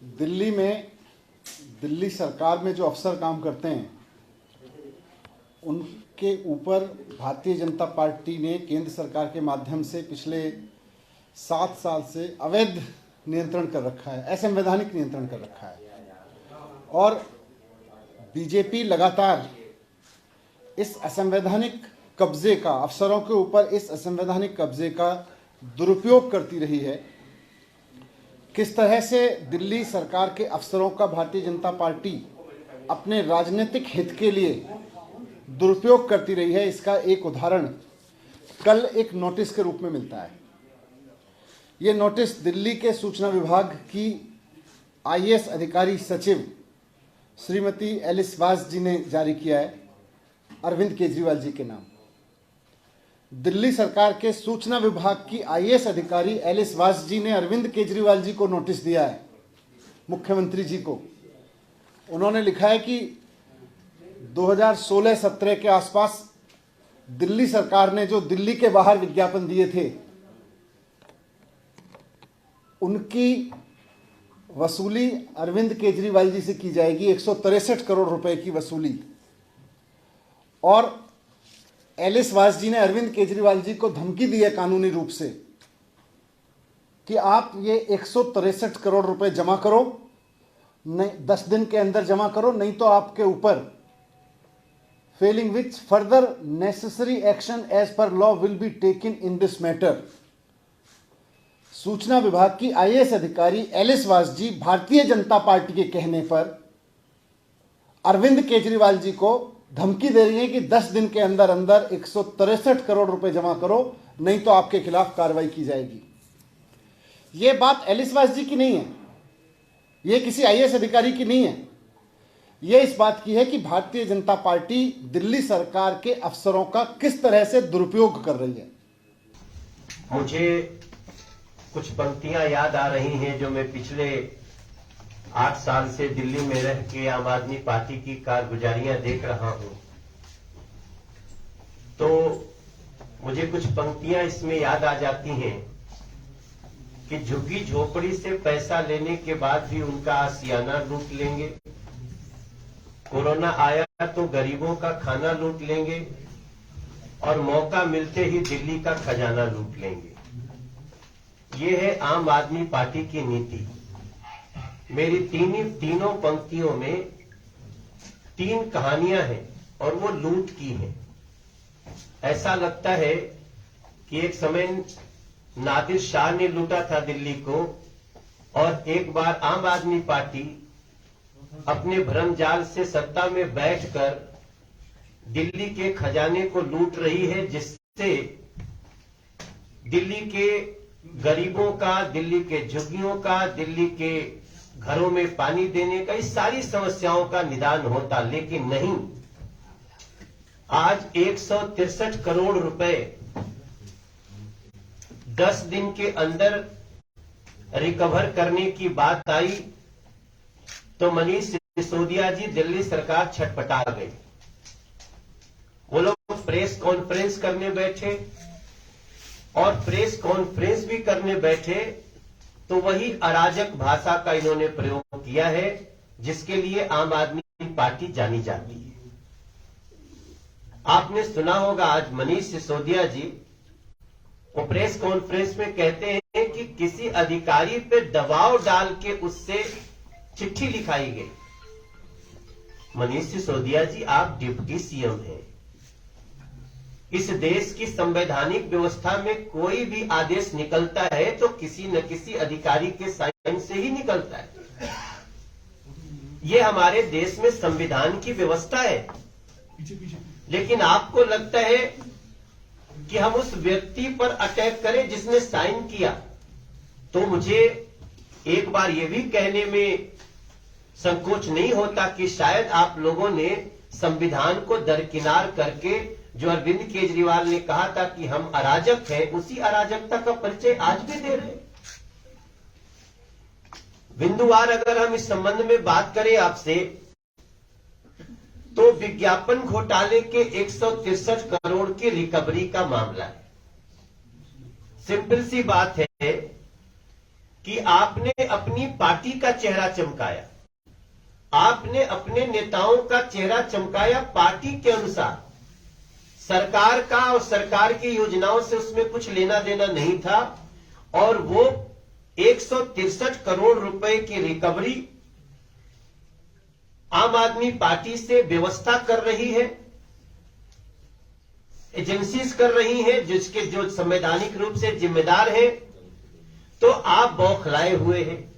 दिल्ली में, दिल्ली सरकार में जो अफसर काम करते हैं उनके ऊपर भारतीय जनता पार्टी ने केंद्र सरकार के माध्यम से पिछले 7 साल से अवैध नियंत्रण कर रखा है, असंवैधानिक नियंत्रण कर रखा है। और बीजेपी लगातार इस असंवैधानिक कब्जे का, अफसरों के ऊपर इस असंवैधानिक कब्जे का दुरुपयोग करती रही है। किस तरह से दिल्ली सरकार के अफसरों का भारतीय जनता पार्टी अपने राजनीतिक हित के लिए दुरुपयोग करती रही है, इसका एक उदाहरण कल एक नोटिस के रूप में मिलता है। ये नोटिस दिल्ली के सूचना विभाग की आईएएस अधिकारी सचिव श्रीमती एलिस वास जी ने जारी किया है, अरविंद केजरीवाल जी के नाम। दिल्ली सरकार के सूचना विभाग की आईएएस अधिकारी एलिस वास जी ने अरविंद केजरीवाल जी को नोटिस दिया है, मुख्यमंत्री जी को। उन्होंने लिखा है कि 2016-17 के आसपास दिल्ली सरकार ने जो दिल्ली के बाहर विज्ञापन दिए थे उनकी वसूली अरविंद केजरीवाल जी से की जाएगी, 163 करोड़ रुपए की वसूली। और एलिस वास जी ने अरविंद केजरीवाल जी को धमकी दी है कानूनी रूप से कि आप ये 163 करोड़ रुपए जमा करो, नहीं 10 दिन के अंदर जमा करो, नहीं तो आपके ऊपर failing which further necessary action as per law will be taken in this matter. सूचना विभाग की आईएएस अधिकारी एलिस वास जी भारतीय जनता पार्टी के कहने पर अरविंद केजरीवाल जी को धमकी दे रही है कि 10 दिन के अंदर अंदर 163 करोड़ रुपए जमा करो, नहीं तो आपके खिलाफ कार्रवाई की जाएगी। यह बात एलिस वास जी की नहीं है, यह किसी आईएएस अधिकारी की नहीं है, यह इस बात की है कि भारतीय जनता पार्टी दिल्ली सरकार के अफसरों का किस तरह से दुरुपयोग कर रही है। मुझे कुछ पंक्तियां याद आ रही हैं जो मैं पिछले 8 साल से दिल्ली में रह के आम आदमी पार्टी की कारगुजारियां देख रहा हूं, तो मुझे कुछ पंक्तियां इसमें याद आ जाती हैं कि झुग्गी झोपड़ी से पैसा लेने के बाद भी उनका आशियाना लूट लेंगे, कोरोना आया तो गरीबों का खाना लूट लेंगे और मौका मिलते ही दिल्ली का खजाना लूट लेंगे। ये है आम आदमी पार्टी की नीति। मेरी तीनों पंक्तियों में 3 कहानियां हैं और वो लूट की हैं। ऐसा लगता है कि एक समय नादिर शाह ने लूटा था दिल्ली को, और एक बार आम आदमी पार्टी अपने भ्रमजाल से सत्ता में बैठकर दिल्ली के खजाने को लूट रही है, जिससे दिल्ली के गरीबों का, दिल्ली के झुग्गियों का, दिल्ली के घरों में पानी देने का, इस सारी समस्याओं का निदान होता। लेकिन नहीं, आज 163 करोड़ रुपए 10 दिन के अंदर रिकवर करने की बात आई तो मनीष सिसोदिया जी दिल्ली सरकार छटपटा गई। वो लोग प्रेस कॉन्फ्रेंस करने बैठे, और प्रेस कॉन्फ्रेंस भी करने बैठे तो वही अराजक भाषा का इन्होंने प्रयोग किया है जिसके लिए आम आदमी पार्टी जानी जाती है। आपने सुना होगा, आज मनीष सिसोदिया जी वो प्रेस कॉन्फ्रेंस में कहते हैं कि किसी अधिकारी पे दबाव डाल के उससे चिट्ठी लिखाई गई। मनीष सिसोदिया जी, आप डिप्टी सीएम हैं। इस देश की संवैधानिक व्यवस्था में कोई भी आदेश निकलता है तो किसी न किसी अधिकारी के साइन से ही निकलता है। यह हमारे देश में संविधान की व्यवस्था है। लेकिन आपको लगता है कि हम उस व्यक्ति पर अटैक करें जिसने साइन किया। तो मुझे एक बार यह भी कहने में संकोच नहीं होता कि शायद आप लोगों ने संविधान को दरकिनार करके जो अरविंद केजरीवाल ने कहा था कि हम अराजक हैं, उसी अराजकता का परिचय आज भी दे रहे हैं। बिंदुवार अगर हम इस संबंध में बात करें आपसे, तो विज्ञापन घोटाले के 163 करोड़ की रिकवरी का मामला है। सिंपल सी बात है कि आपने अपनी पार्टी का चेहरा चमकाया, आपने अपने नेताओं का चेहरा चमकाया पार्टी के अनुसार। सरकार का और सरकार की योजनाओं से उसमें कुछ लेना देना नहीं था, और वो 163 करोड़ रुपए की रिकवरी आम आदमी पार्टी से व्यवस्था कर रही है, एजेंसीज कर रही हैं, जिसके जो संवैधानिक रूप से जिम्मेदार हैं। तो आप बौखलाए हुए हैं।